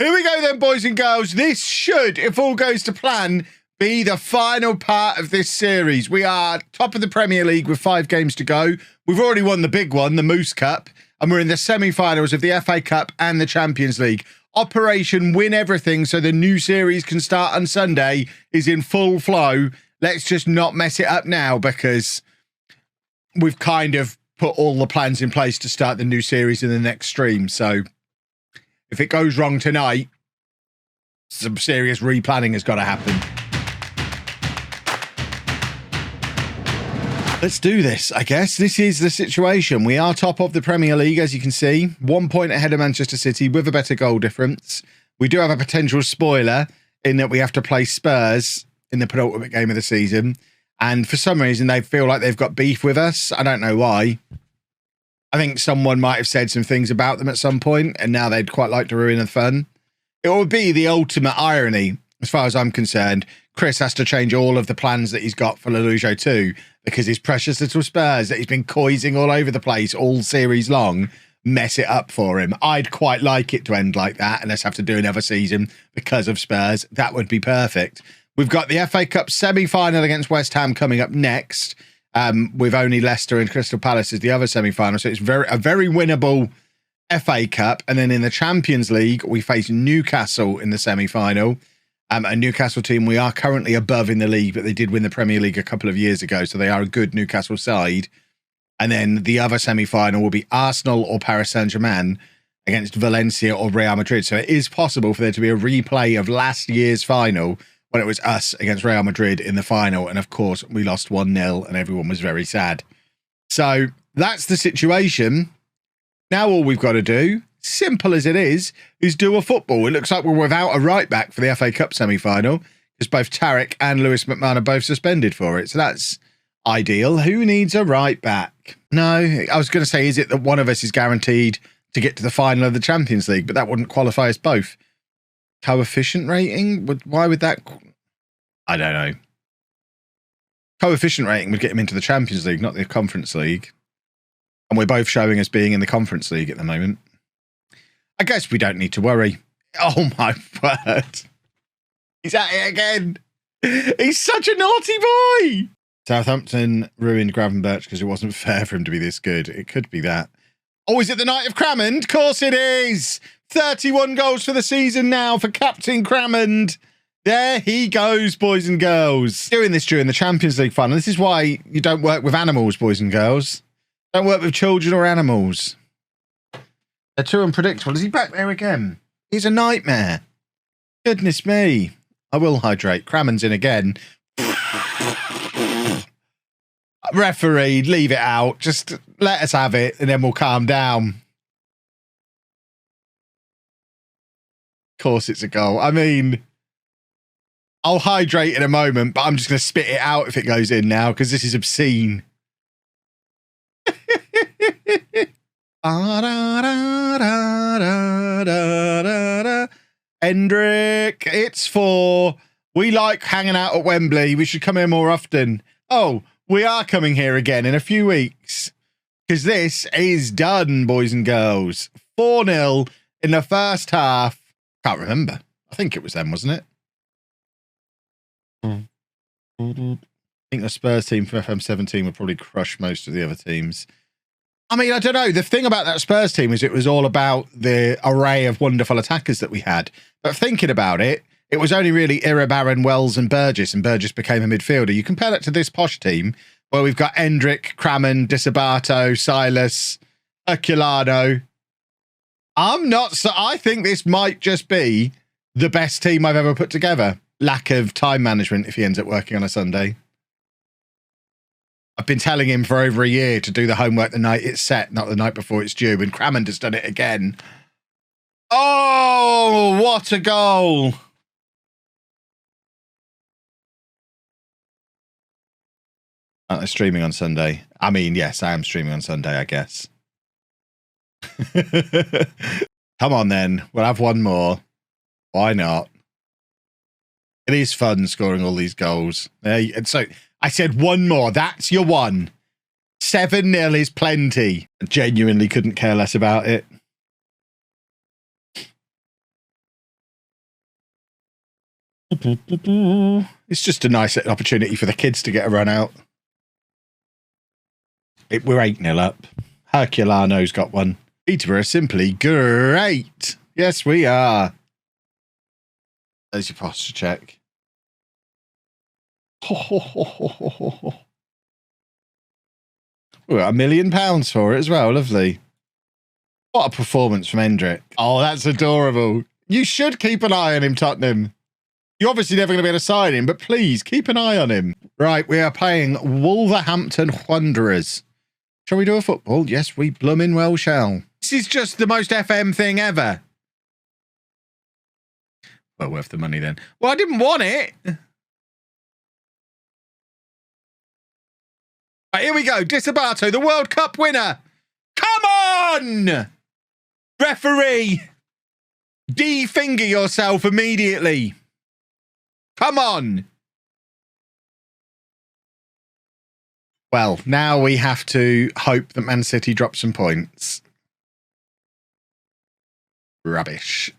Here we go then, boys and girls. This should, if all goes to plan, be the final part of this series. We are top of the Premier League with 5 games to go. We've already won the big one, the Moose Cup, and we're in the semi-finals of the FA Cup and the Champions League. Operation Win Everything, so the new series can start on Sunday, is in full flow. Let's just not mess it up now, because we've kind of put all the plans in place to start the new series in the next stream. So if it goes wrong tonight, some serious replanning has got to happen. Let's do this, I guess. This is the situation. We are top of the Premier League, as you can see. 1 point ahead of Manchester City with a better goal difference. We do have a potential spoiler in that we have to play Spurs in the penultimate game of the season. And for some reason, they feel like they've got beef with us. I don't know why. I think someone might have said some things about them at some point, and now they'd quite like to ruin the fun. It would be the ultimate irony, as far as I'm concerned. Chris has to change all of the plans that he's got for LOLLUJO 2 because his precious little Spurs that he's been coising all over the place all series long mess it up for him. I'd quite like it to end like that and let's have to do another season because of Spurs. That would be perfect. We've got the FA Cup semi-final against West Ham coming up next, with only Leicester and Crystal Palace as the other semi-final. So it's a very winnable FA Cup. And then in the Champions League, we face Newcastle in the semi-final. A Newcastle team we are currently above in the league, but they did win the Premier League a couple of years ago, so they are a good Newcastle side. And then the other semi-final will be Arsenal or Paris Saint-Germain against Valencia or Real Madrid. So it is possible for there to be a replay of last year's final when it was us against Real Madrid in the final. And of course, we lost 1-0 and everyone was very sad. So that's the situation. Now all we've got to do, simple as it is do a football. It looks like we're without a right back for the FA Cup semi-final because both Tarek and Lewis McMahon are both suspended for it. So that's ideal. Who needs a right back? No, I was going to say, is it that one of us is guaranteed to get to the final of the Champions League, but that wouldn't qualify us both. Coefficient rating? Why would that? I don't know. Coefficient rating would get him into the Champions League, not the Conference League. And we're both showing as being in the Conference League at the moment. I guess we don't need to worry. Oh, my word. He's at it again. He's such a naughty boy. Southampton ruined Gravenberch because it wasn't fair for him to be this good. It could be that. Oh, is it the night of Crammond? Of course it is. 31 goals for the season now for Captain Crammond. There he goes, boys and girls. Doing this during the Champions League final. This is why you don't work with animals, boys and girls. Don't work with children or animals. They're too unpredictable. Is he back there again? He's a nightmare. Goodness me. I will hydrate. Crammond's in again. Referee, leave it out. Just let us have it and then we'll calm down. Of course it's a goal. I mean, I'll hydrate in a moment, but I'm just going to spit it out if it goes in now because this is obscene. Hendrick, it's 4. We like hanging out at Wembley. We should come here more often. Oh, we are coming here again in a few weeks because this is done, boys and girls. 4-0 in the first half. Can't remember. I think it was them, wasn't it? I think the Spurs team from FM17 would probably crush most of the other teams. I mean, I don't know. The thing about that Spurs team is it was all about the array of wonderful attackers that we had. But thinking about it, it was only really Iribarren, Wells and Burgess became a midfielder. You compare that to this Posh team where we've got Hendrick, Crammond, Disabato, Silas, Herculano. I think this might just be the best team I've ever put together. Lack of time management if he ends up working on a Sunday. I've been telling him for over a year to do the homework the night it's set, not the night before it's due, and Crammond has done it again. Oh, what a goal. I'm streaming on Sunday. I mean, yes, I am streaming on Sunday, I guess. Come on, then. We'll have one more. Why not? It is fun scoring all these goals. And so I said one more. That's your one. 7-0 is plenty. I genuinely couldn't care less about it. It's just a nice opportunity for the kids to get a run out. We're 8-0 up. Herculano's got one. Peterborough simply great. Yes, we are. There's your posture check. We got £1 million for it as well. Lovely. What a performance from Hendrick. Oh, that's adorable. You should keep an eye on him, Tottenham. You're obviously never going to be able to sign him, but please keep an eye on him. Right, we are playing Wolverhampton Wanderers. Shall we do a football? Yes, we bloomin' well shall. This is just the most FM thing ever. Well, worth the money then. Well, I didn't want it. Right, here we go. Disabato, the World Cup winner. Come on! Referee. De-finger yourself immediately. Come on. Well, now we have to hope that Man City drop some points. Rubbish.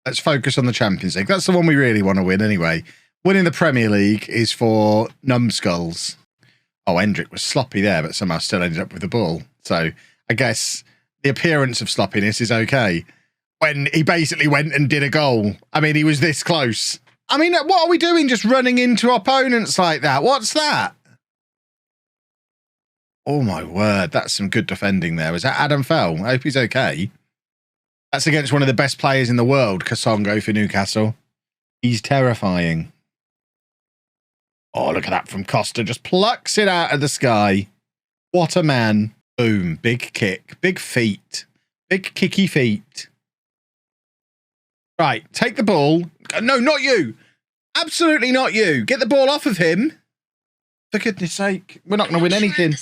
Let's focus on the Champions League. That's the one we really want to win anyway. Winning the Premier League is for numbskulls. Oh, Hendrick was sloppy there, but somehow still ended up with the ball. So I guess the appearance of sloppiness is okay. When he basically went and did a goal. I mean, he was this close. I mean, what are we doing just running into opponents like that? What's that? Oh, my word. That's some good defending there. Was that Adam Fell? I hope he's okay. That's against one of the best players in the world, Kasongo for Newcastle. He's terrifying. Oh, look at that from Costa. Just plucks it out of the sky. What a man. Boom. Big kick. Big feet. Big kicky feet. Right. Take the ball. No, not you. Absolutely not you. Get the ball off of him. For goodness sake. We're not going to win anything.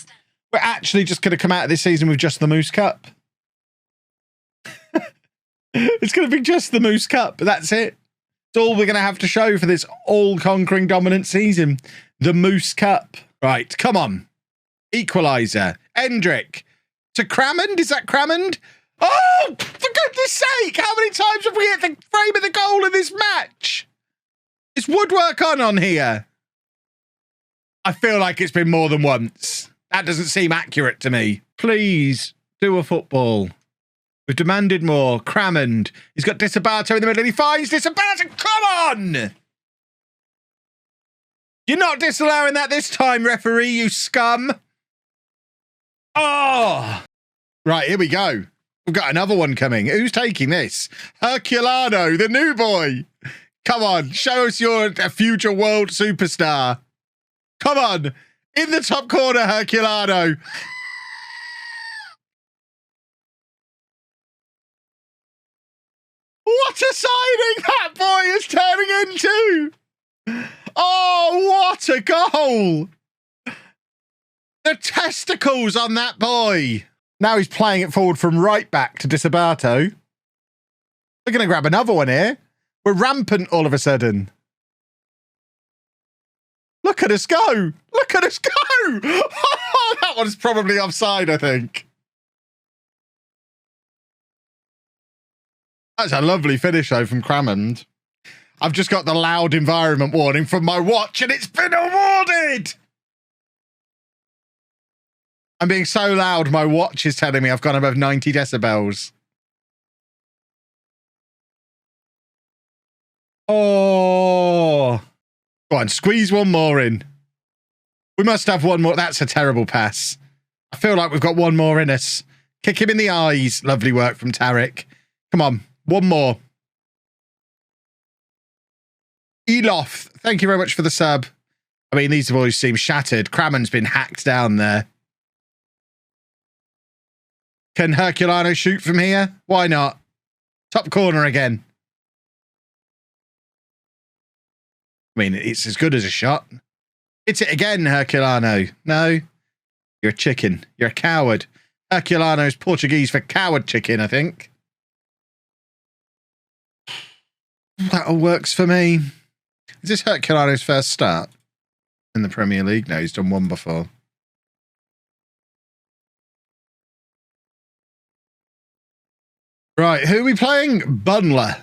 We're actually just going to come out of this season with just the Moose Cup. It's going to be just the Moose Cup. That's it. It's all we're going to have to show for this all-conquering dominant season. The Moose Cup. Right, come on. Equaliser. Hendrick. To Crammond? Is that Crammond? Oh, for goodness sake. How many times have we hit the frame of the goal in this match? Is woodwork on here? I feel like it's been more than once. That doesn't seem accurate to me. Please do a football. We've demanded more. Crammond. He's got Disabato in the middle and he finds Disabato. Come on! You're not disallowing that this time, referee, you scum. Oh! Right, here we go. We've got another one coming. Who's taking this? Herculano, the new boy. Come on, show us you're a future world superstar. Come on. In the top corner, Herculano. What a signing that boy is turning into. Oh, what a goal. The testicles on that boy. Now he's playing it forward from right back to Disabato. We're going to grab another one here. We're rampant all of a sudden. Look at us go. Look at us go. Oh, that one's probably offside, I think. That's a lovely finish, though, from Crammond. I've just got the loud environment warning from my watch, and it's been awarded! I'm being so loud, my watch is telling me I've gone above 90 decibels. Oh. Go on, squeeze one more in. We must have one more. That's a terrible pass. I feel like we've got one more in us. Kick him in the eyes. Lovely work from Tarek. Come on. One more. Elof, thank you very much for the sub. I mean, these boys seem shattered. Crammond's been hacked down there. Can Herculano shoot from here? Why not? Top corner again. I mean, it's as good as a shot. Hit it again, Herculano. No, you're a chicken. You're a coward. Herculano's Portuguese for coward chicken, I think. That all works for me. Is this Herculano's first start in the Premier League? No, he's done one before. Right, who are we playing? Bunler.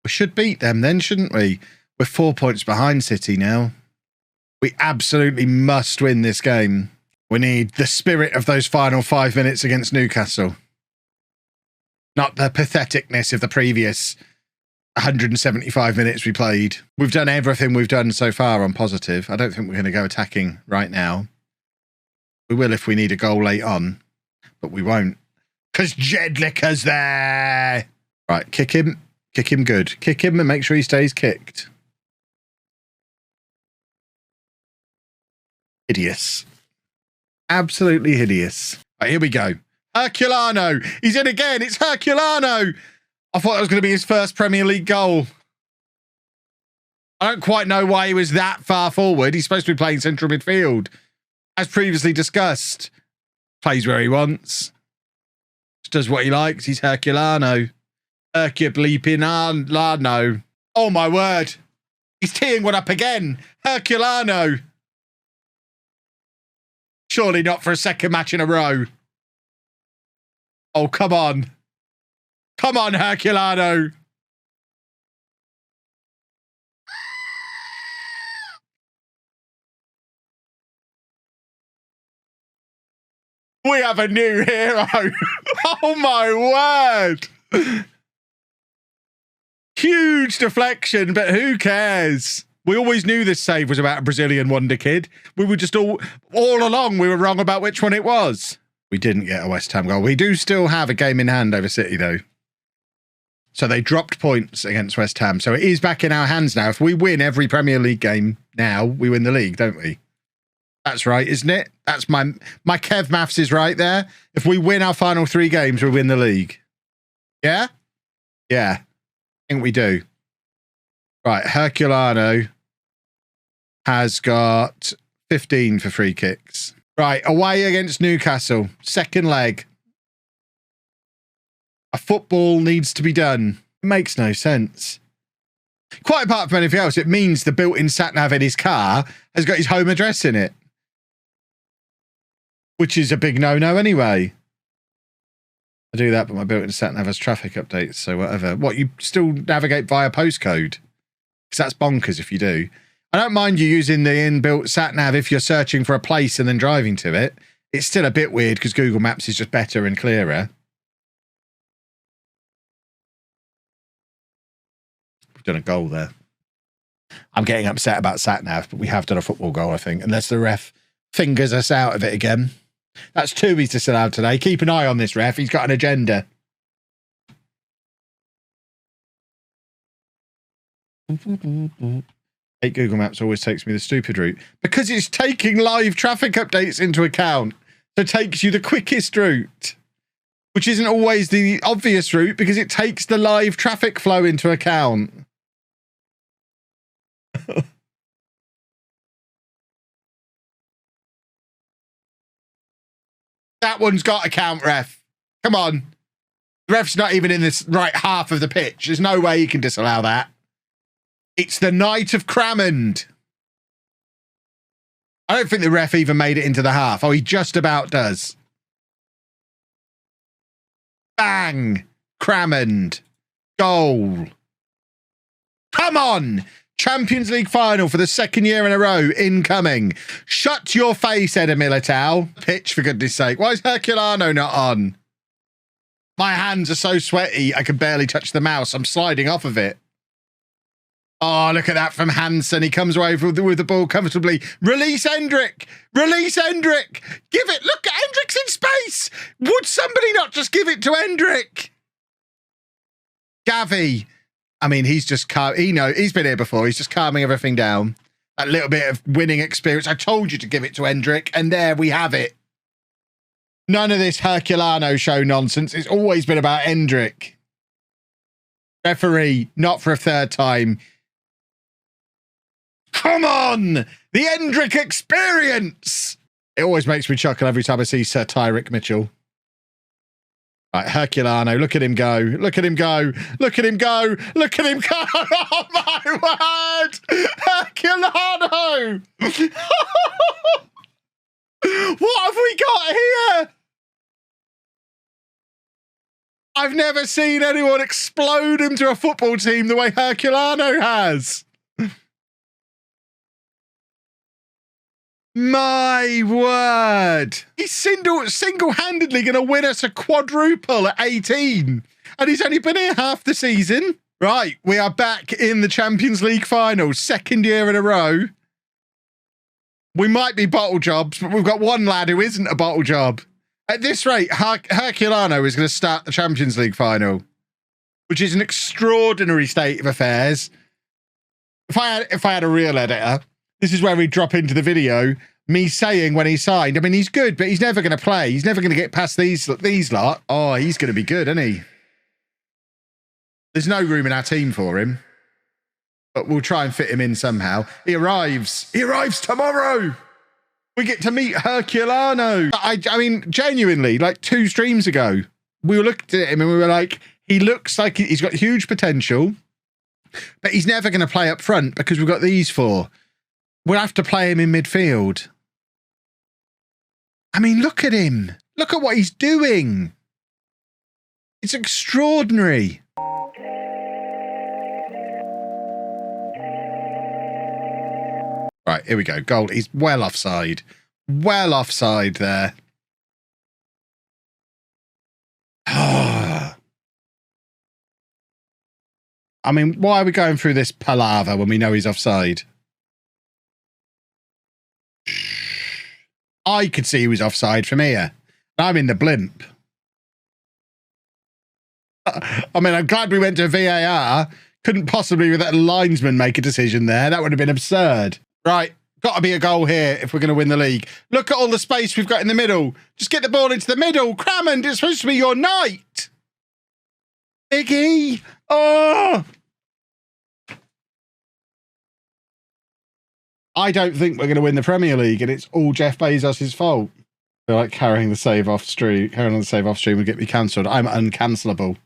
We should beat them then, shouldn't we? We're 4 points behind City now. We absolutely must win this game. We need the spirit of those final 5 minutes against Newcastle. Not the patheticness of the previous 175 minutes we played. We've done everything we've done so far on positive. I don't think we're going to go attacking right now. We will if we need a goal late on, but we won't. Because Jedlicker's there. Right, kick him. Kick him good. Kick him and make sure he stays kicked. Hideous. Absolutely hideous. Right, here we go. Herculano. He's in again. It's Herculano. I thought that was going to be his first Premier League goal. I don't quite know why he was that far forward. He's supposed to be playing central midfield. As previously discussed. Plays where he wants. Just does what he likes. He's Herculano. Herculano. Oh my word. He's teeing one up again. Herculano. Surely not for a second match in a row. Oh, come on. Come on, Herculano. We have a new hero. Oh, my word. Huge deflection, but who cares? We always knew this save was about a Brazilian wonder kid. We were just all along, we were wrong about which one it was. We didn't get a West Ham goal. We do still have a game in hand over City, though. So they dropped points against West Ham. So it is back in our hands now. If we win every Premier League game now, we win the league, don't we? That's right, isn't it? That's my Kev maths is right there. If we win our final 3 games, we win the league. Yeah? Yeah. I think we do. Right, Herculano has got 15 for free kicks. Right, away against Newcastle. Second leg. A football needs to be done. It makes no sense. Quite apart from anything else, it means the built-in sat-nav in his car has got his home address in it. Which is a big no-no anyway. I do that, but my built-in sat-nav has traffic updates, so whatever. What, you still navigate via postcode? Because that's bonkers if you do. I don't mind you using the inbuilt sat-nav if you're searching for a place and then driving to it. It's still a bit weird because Google Maps is just better and clearer. We've done a goal there. I'm getting upset about sat-nav, but we have done a football goal, I think, unless the ref fingers us out of it again. That's 2 he's disallowed today. Keep an eye on this ref. He's got an agenda. Google Maps always takes me the stupid route because it's taking live traffic updates into account. So it takes you the quickest route, which isn't always the obvious route because it takes the live traffic flow into account. That one's got a count, ref. Come on. The ref's not even in this right half of the pitch. There's no way he can disallow that. It's the Knight of Crammond. I don't think the ref even made it into the half. Oh, he just about does. Bang. Crammond. Goal. Come on. Champions League final for the 2nd year in a row. Incoming. Shut your face, Eder Militao. Pitch, for goodness sake. Why is Herculano not on? My hands are so sweaty, I can barely touch the mouse. I'm sliding off of it. Oh, look at that from Hansen. He comes away with the ball comfortably. Release Endrick. Release Endrick. Give it. Look, Endrick's in space. Would somebody not just give it to Endrick? Gavi. I mean, he's just he's been here before. He's just calming everything down. That little bit of winning experience. I told you to give it to Endrick, and there we have it. None of this Herculano show nonsense. It's always been about Endrick. Referee, not for a 3rd time. Come on! The Endrick experience! It always makes me chuckle every time I see Sir Tyrick Mitchell. Right, Herculano, look at him go. Look at him go. Look at him go. Look at him go. Oh, my word! Herculano! What have we got here? I've never seen anyone explode into a football team the way Herculano has. My word. He's single-handedly going to win us a quadruple at 18. And he's only been here half the season. Right, we are back in the Champions League final. Second year in a row. We might be bottle jobs, but we've got one lad who isn't a bottle job. At this rate, Herculano is going to start the Champions League final, which is an extraordinary state of affairs. If I had a real editor, this is where we'd drop into the video, me saying when he signed, I mean, he's good, but he's never going to play. He's never going to get past these lot. Oh, he's going to be good, isn't he? There's no room in our team for him, but we'll try and fit him in somehow. He arrives. He arrives tomorrow. We get to meet Herculano. I mean, genuinely, like 2 streams ago, we looked at him and we were like, he looks like he's got huge potential, but he's never going to play up front because we've got these 4. We'll have to play him in midfield. I mean, look at him. Look at what he's doing. It's extraordinary. Right, here we go. Goal. He's well offside. Well offside there. I mean, why are we going through this palaver when we know he's offside? I could see he was offside from here. I'm in the blimp. I mean, I'm glad we went to VAR. Couldn't possibly, with that linesman, make a decision there. That would have been absurd. Right, got to be a goal here if we're going to win the league. Look at all the space we've got in the middle. Just get the ball into the middle. Crammond, it's supposed to be your night. Iggy. Oh. I don't think we're going to win the Premier League, and it's all Jeff Bezos' fault. They're like carrying the save off stream. Carrying on the save off stream would get me cancelled. I'm uncancelable.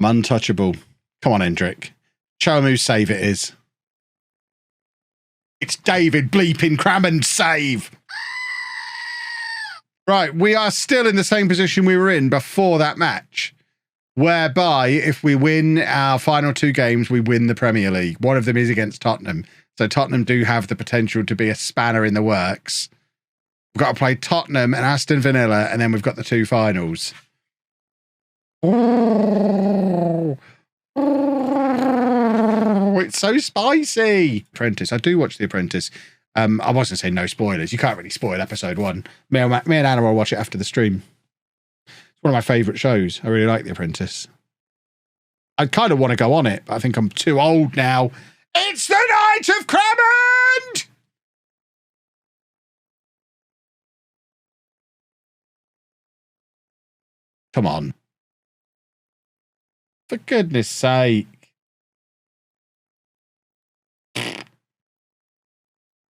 I'm untouchable. Come on, Hendrick. Show him whose save it is. It's David bleeping Crammond's save. Right, we are still in the same position we were in before that match, whereby if we win our final 2 games, we win the Premier League. One of them is against Tottenham. So Tottenham do have the potential to be a spanner in the works. We've got to play Tottenham and Aston Villa, and then we've got the 2 finals. It's so spicy. Apprentice. I do watch The Apprentice. I was going to say no spoilers. You can't really spoil episode 1. Me and Anna will watch it after the stream. It's one of my favourite shows. I really like The Apprentice. I kind of want to go on it, but I think I'm too old now. It's the night of Crammond! Come on. For goodness sake.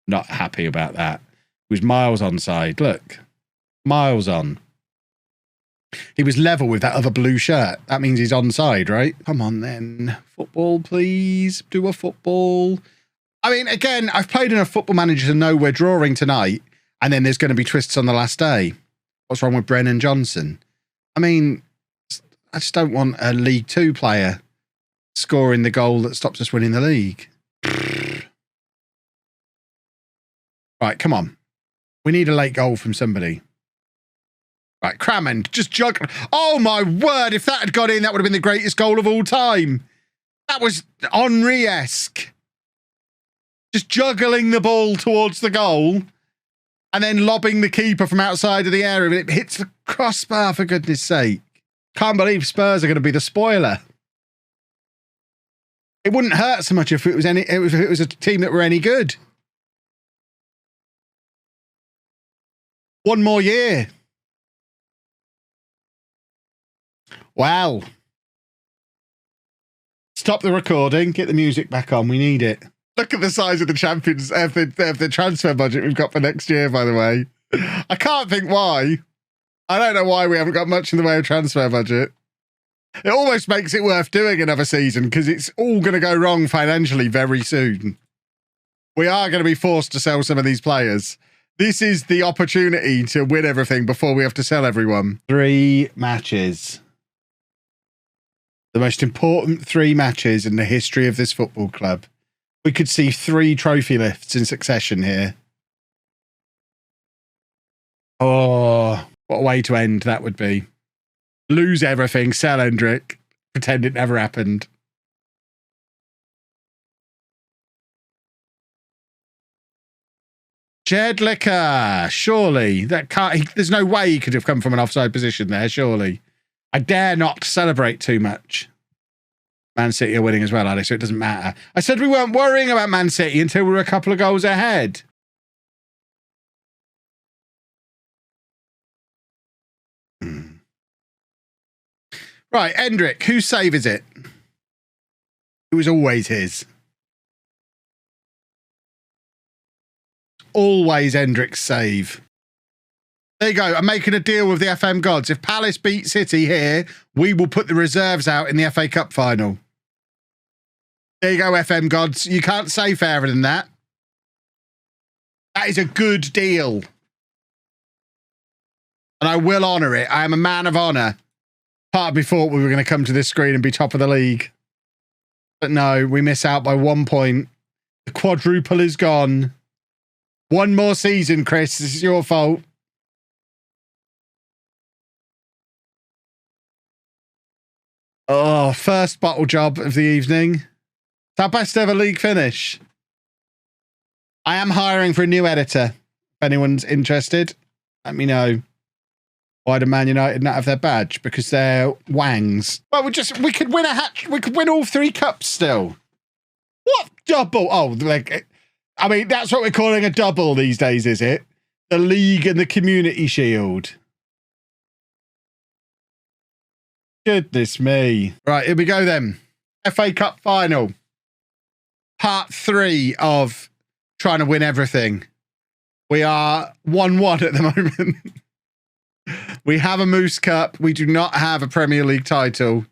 Not happy about that. He was miles onside. Look. Miles on. He was level with that other blue shirt. That means he's onside, right? Come on then. Football, please. Do a football. I mean, again, I've played in a Football Manager to know we're drawing tonight, and then there's going to be twists on the last day. What's wrong with Brennan Johnson? I mean, I just don't want a League 2 player scoring the goal that stops us winning the league. Right, come on. We need a late goal from somebody. Right, Crammond, just juggle. Oh, my word. If that had got in, that would have been the greatest goal of all time. That was Henry-esque. Just juggling the ball towards the goal and then lobbing the keeper from outside of the area. But it hits the crossbar, for goodness sake. Can't believe Spurs are going to be the spoiler. It wouldn't hurt so much if it was a team that were any good. One more year. Wow. Stop the recording. Get the music back on. We need it. Look at the size of the champions of the transfer budget we've got for next year, by the way. I can't think why. I don't know why we haven't got much in the way of transfer budget. It almost makes it worth doing another season because it's all going to go wrong financially very soon. We are going to be forced to sell some of these players. This is the opportunity to win everything before we have to sell everyone. 3 matches. The most important 3 matches in the history of this football club. We could see 3 trophy lifts in succession here. Oh, what a way to end that would be. Lose everything, sell Hendrick, pretend it never happened. Jedlicka, surely. That can't, there's no way he could have come from an offside position there, surely. I dare not celebrate too much. Man City are winning as well, Ali, so it doesn't matter. I said we weren't worrying about Man City until we were a couple of goals ahead. Right, Hendrick, whose save is it? It was always his. Always Hendrick's save. There you go. I'm making a deal with the FM gods. If Palace beat City here, we will put the reserves out in the FA Cup final. There you go, FM gods. You can't say fairer than that. That is a good deal. And I will honour it. I am a man of honour. Part of me thought we were going to come to this screen and be top of the league. But no, we miss out by 1 point. The quadruple is gone. 1 more season, Chris. This is your fault. Oh, first bottle job of the evening. It's our best ever league finish. I am hiring for a new editor. If anyone's interested, let me know. Why do Man United not have their badge? Because they're wangs. Well, we could win a hatch. We could win all 3 cups still. What double? Oh, like, I mean, that's what we're calling a double these days, is it? The league and the Community Shield. Goodness me. Right, here we go then. FA Cup final. Part 3 of trying to win everything. We are 1-1 at the moment. We have a Moose Cup. We do not have a Premier League title.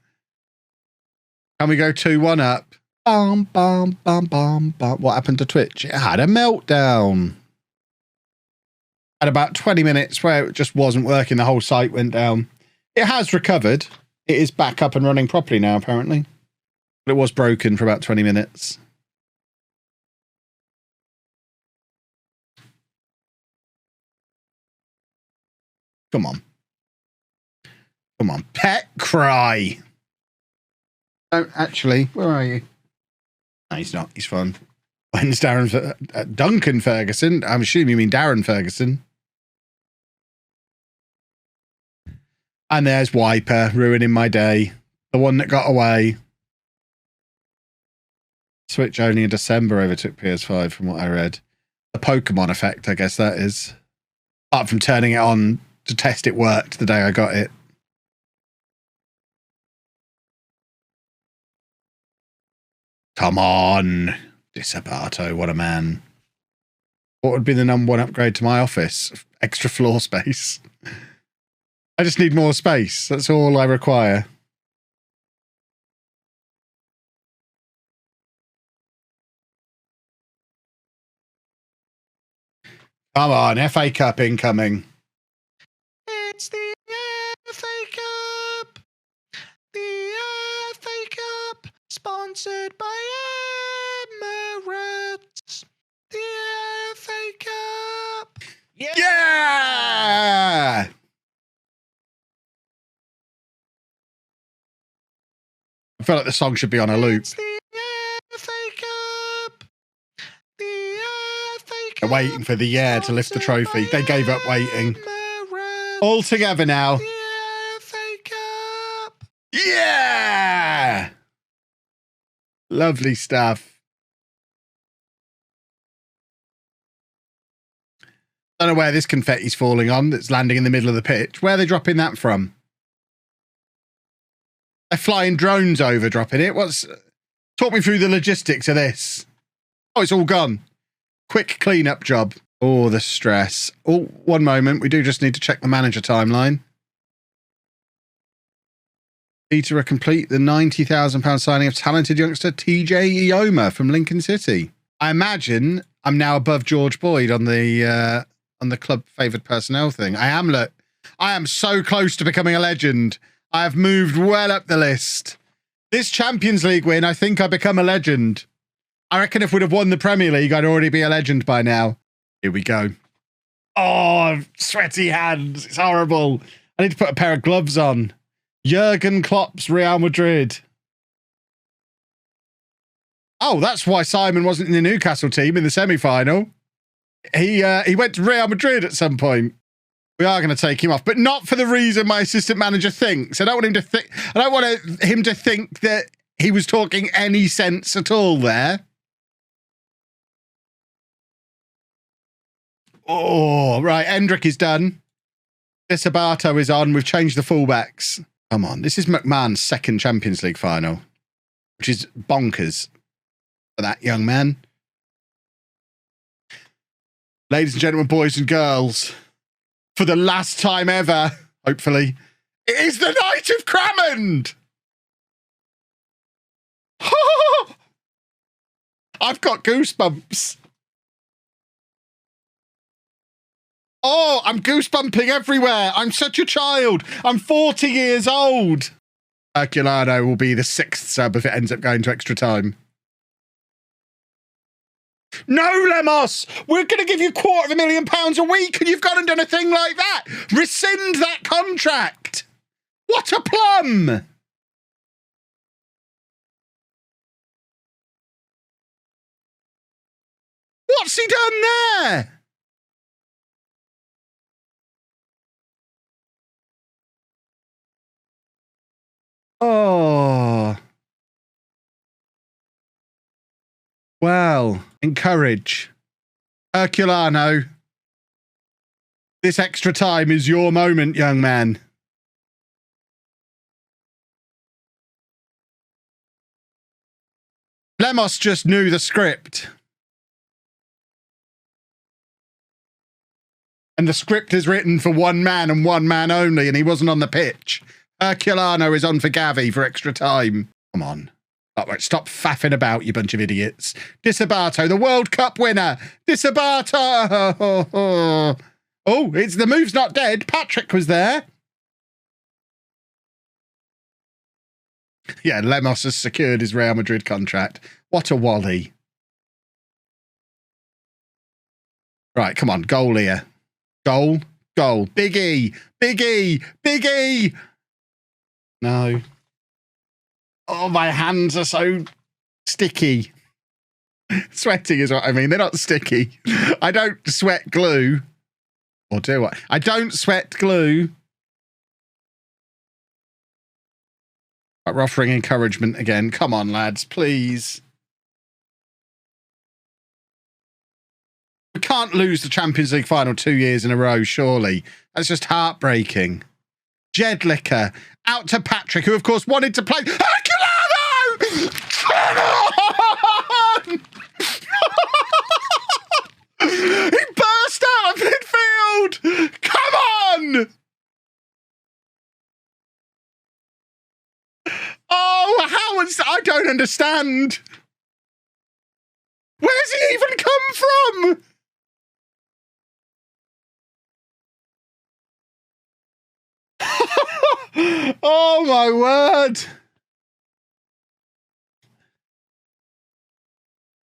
Can we go 2-1 up? Bum, bum, bum, bum, bum. What happened to Twitch? It had a meltdown. At about 20 minutes where it just wasn't working, the whole site went down. It has recovered. It is back up and running properly now, apparently. But it was broken for about 20 minutes. Come on. Come on. Pet cry. Oh, actually, where are you? No, he's not. He's fine. When's Darren... Duncan Ferguson? I'm assuming you mean Darren Ferguson. And there's Wiper, ruining my day. The one that got away. Switch only in December overtook PS5, from what I read. The Pokemon effect, I guess that is. Apart from turning it on to test it worked the day I got it. Come on. Disabato, what a man. What would be the #1 upgrade to my office? Extra floor space. I just need more space. That's all I require. Come on, FA Cup incoming. It's the FA Cup. The FA Cup, sponsored by Emirates. The FA Cup. Yeah! I feel like the song should be on a loop. It's the FA Cup. The FA Cup. They're waiting for the to lift the trophy. They gave up waiting. All together now. The FA Cup. Yeah! Lovely stuff. Don't know where this confetti's falling on. That's landing in the middle of the pitch. Where are they dropping that from? They're flying drones over dropping it. Talk me through the logistics of this. Oh, it's all gone. Quick clean-up job. Oh, the stress. Oh, one moment. We do just need to check the manager timeline. Peterborough complete the £90,000 signing of talented youngster TJ Ioma from Lincoln City. I imagine I'm now above George Boyd on the on the club favoured personnel thing. I am so close to becoming a legend. I have moved well up the list. This Champions League win, I think I become a legend. I reckon if we'd have won the Premier League, I'd already be a legend by now. Here we go. Oh, sweaty hands. It's horrible. I need to put a pair of gloves on. Jurgen Klopp's Real Madrid. Oh, that's why Simon wasn't in the Newcastle team in the semi-final. He went to Real Madrid at some point. We are going to take him off, but not for the reason my assistant manager thinks. I don't want him to think. I don't want him to think that he was talking any sense at all there. Oh, right. Hendrick is done. Disabato is on. We've changed the fullbacks. Come on. This is McMahon's second Champions League final, which is bonkers for that young man. Ladies and gentlemen, boys and girls, for the last time ever, hopefully, it is the night of Crammond! I've got goosebumps. Oh, I'm goosebumping everywhere. I'm such a child. I'm 40 years old. Herculano will be the 6th sub if it ends up going to extra time. No, Lemos! We're going to give you £250,000 a week and you've gone and done a thing like that! Rescind that contract! What a plum! What's he done there? Oh. Well, encourage. Herculano. This extra time is your moment, young man. Lemos just knew the script. And the script is written for one man and one man only, and he wasn't on the pitch. Herculano is on for Gavi for extra time. Come on. Oh, right, stop faffing about, you bunch of idiots. Disabato, the World Cup winner. Disabato. Oh, it's the move's not dead. Patrick was there. Yeah, Lemos has secured his Real Madrid contract. What a wally. Right, come on, goal here. Goal, goal. Big E, Big E, Big E. No. Oh, my hands are so sticky. Sweating is what I mean. They're not sticky. I don't sweat glue. Or do I? I don't sweat glue. Right, we're offering encouragement again. Come on, lads, please. We can't lose the Champions League final 2 years in a row, surely. That's just heartbreaking. Jedlicker out to Patrick, who, of course, wanted to play. Herculano! Come on! He burst out of midfield! Come on! Oh, how is I don't understand. Where's he even come from? Oh, my word.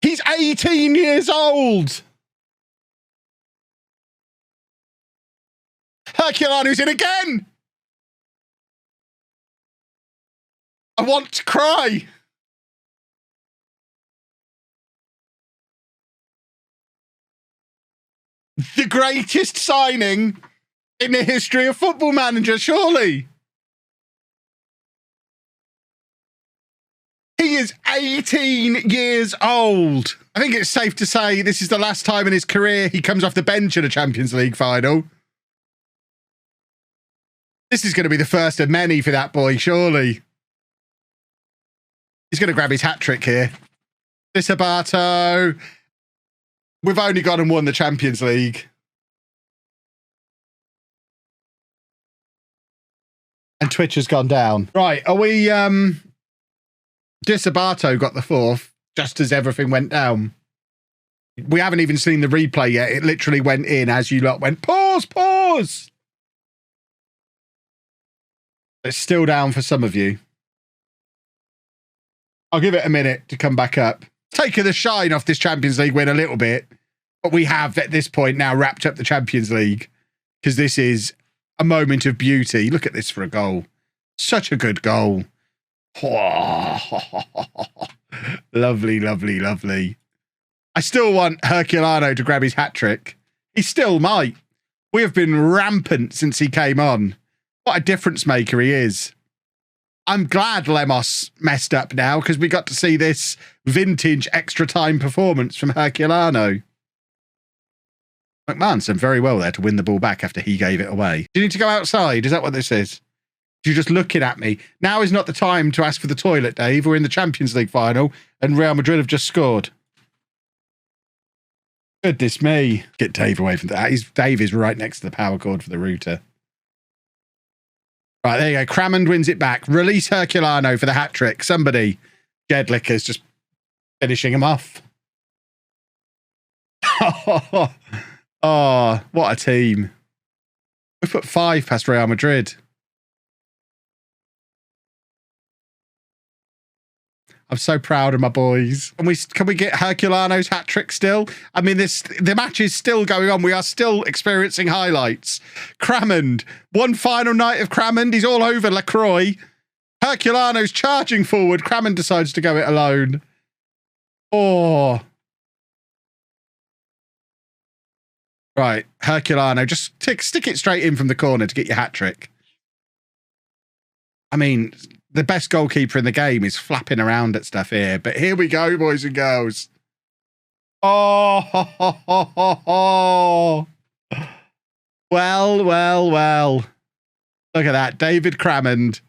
He's 18 years old. Herculano's in again. I want to cry. The greatest signing in the history of Football Manager, surely. He is 18 years old. I think it's safe to say this is the last time in his career he comes off the bench at a Champions League final. This is going to be the first of many for that boy, surely. He's going to grab his hat-trick here. Disabato. We've only gone and won the Champions League. And Twitch has gone down. Right, are we... Disabato got the 4th, just as everything went down. We haven't even seen the replay yet. It literally went in as you lot went, pause, pause. It's still down for some of you. I'll give it a minute to come back up. Taking the shine off this Champions League win a little bit. But we have, at this point, now wrapped up the Champions League. Because this is a moment of beauty. Look at this for a goal. Such a good goal. Lovely, lovely, lovely. I still want Herculano to grab his hat-trick. He still might. We have been rampant since he came on. What a difference maker he is. I'm glad Lemos messed up now because we got to see this vintage extra time performance from Herculano. McMahon's done very well there to win the ball back after he gave it away. Do you need to go outside? Is that what this is? You're just looking at me. Now is not the time to ask for the toilet, Dave. We're in the Champions League final and Real Madrid have just scored. Goodness me. Get Dave away from that. Dave is right next to the power cord for the router. Right, there you go. Cramond wins it back. Release Herculano for the hat-trick. Somebody. Jedlicker's just finishing him off. Oh, what a team. We put 5 past Real Madrid. I'm so proud of my boys. And can we get Herculano's hat-trick still? I mean, the match is still going on. We are still experiencing highlights. Cramond. One final night of Cramond. He's all over LaCroix. Herculano's charging forward. Cramond decides to go it alone. Oh. Right. Herculano. Just stick it straight in from the corner to get your hat-trick. I mean, the best goalkeeper in the game is flapping around at stuff here. But here we go, boys and girls. Oh, ho, ho, ho, ho, ho. Well, well, well. Look at that. David Cramond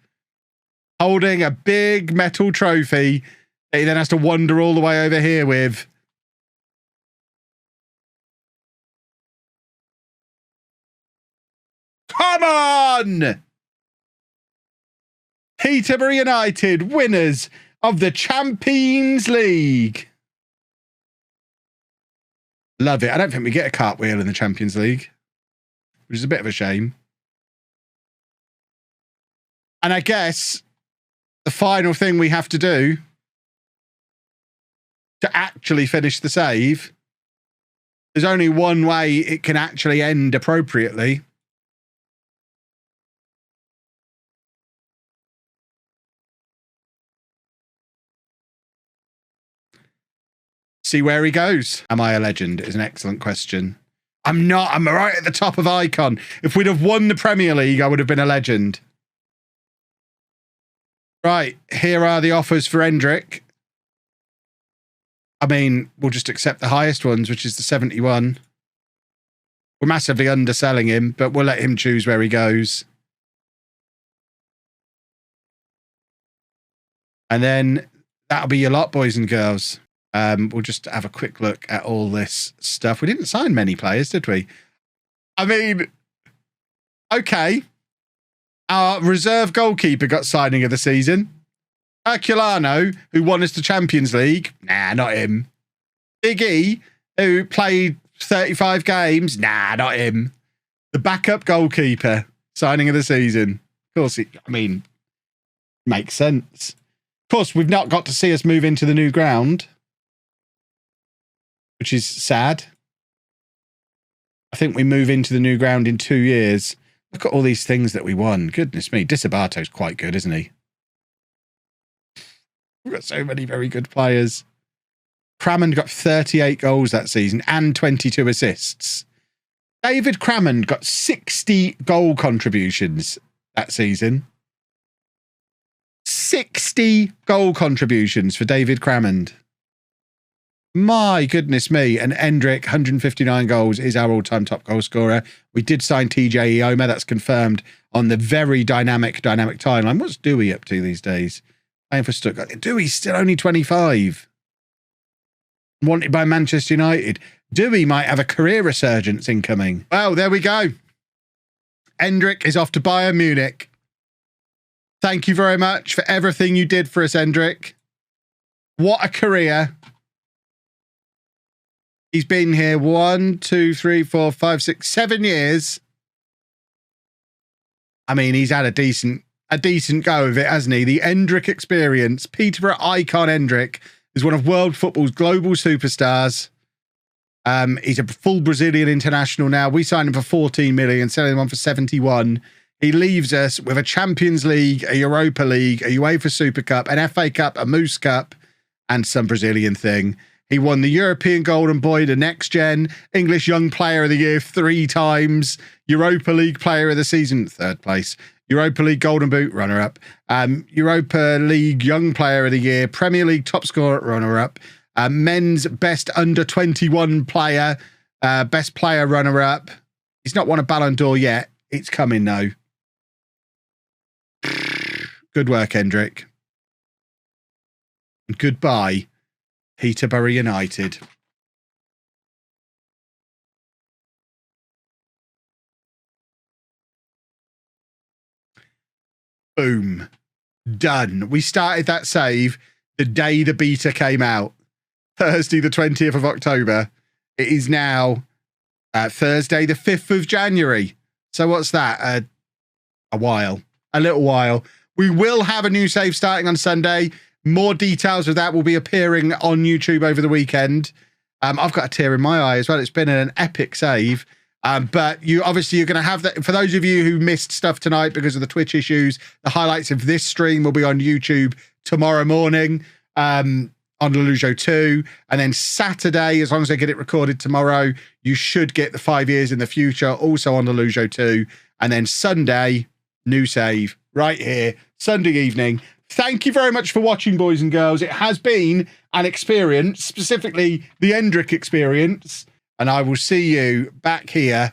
holding a big metal trophy that he then has to wander all the way over here with. Come on! Peterborough United, winners of the Champions League. Love it. I don't think we get a cartwheel in the Champions League, which is a bit of a shame. And I guess the final thing we have to do to actually finish the save, there's only one way it can actually end appropriately. See where he goes. Am I a legend? Is an excellent question. I'm not. I'm right at the top of Icon. If we'd have won the Premier League, I would have been a legend. Right. Here are the offers for Hendrick. I mean, we'll just accept the highest ones, which is the 71. We're massively underselling him, but we'll let him choose where he goes. And then that'll be your lot, boys and girls. We'll just have a quick look at all this stuff. We didn't sign many players, did we? I mean, okay. Our reserve goalkeeper got signing of the season. Herculano, who won us the Champions League. Nah, not him. Big E, who played 35 games. Nah, not him. The backup goalkeeper, signing of the season. Of course, makes sense. Of course, we've not got to see us move into the new ground, which is sad. I think we move into the new ground in 2 years. Look at all these things that we won. Goodness me. Disabato's quite good, isn't he? We've got so many very good players. Cramond got 38 goals that season and 22 assists. David Cramond got 60 goal contributions that season. 60 goal contributions for David Cramond. My goodness me. And Hendrick, 159 goals, is our all-time top goal scorer. We did sign TJ Ioma. That's confirmed on the very dynamic timeline. What's Dewey up to these days? Playing for Stuttgart. Dewey's still only 25. Wanted by Manchester United. Dewey might have a career resurgence incoming. Well, there we go. Hendrick is off to Bayern Munich. Thank you very much for everything you did for us, Hendrick. What a career. He's been here 1, 2, 3, 4, 5, 6, 7 years. I mean, he's had a decent go of it, hasn't he? The Endrick experience. Peterborough icon Endrick is one of world football's global superstars. He's a full Brazilian international now. We signed him for 14 million, selling him on for 71. He leaves us with a Champions League, a Europa League, a UEFA Super Cup, an FA Cup, a Moose Cup, and some Brazilian thing. He won the European Golden Boy, the Next Gen, English Young Player of the Year 3 times, Europa League Player of the Season, 3rd place, Europa League Golden Boot, runner-up, Europa League Young Player of the Year, Premier League Top Scorer, runner-up, Men's Best Under-21 Player, Best Player, runner-up. He's not won a Ballon d'Or yet. It's coming, though. Good work, Hendrick. And goodbye, Peterborough United. Boom. Done. We started that save the day the beta came out. Thursday, the 20th of October. It is now Thursday, the 5th of January. So what's that? A little while. We will have a new save starting on Sunday. More details of that will be appearing on YouTube over the weekend. I've got a tear in my eye as well. It's been an epic save. But you're going to have that. For those of you who missed stuff tonight because of the Twitch issues, the highlights of this stream will be on YouTube tomorrow morning on LOLLUJO 2. And then Saturday, as long as I get it recorded tomorrow, you should get the 5 years in the future also on LOLLUJO 2. And then Sunday, new save right here, Sunday evening. Thank you very much for watching, boys and girls. It has been an experience, specifically the Endrick experience. And I will see you back here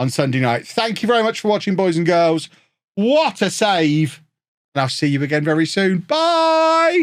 on Sunday night. Thank you very much for watching, boys and girls. What a save. And I'll see you again very soon. Bye.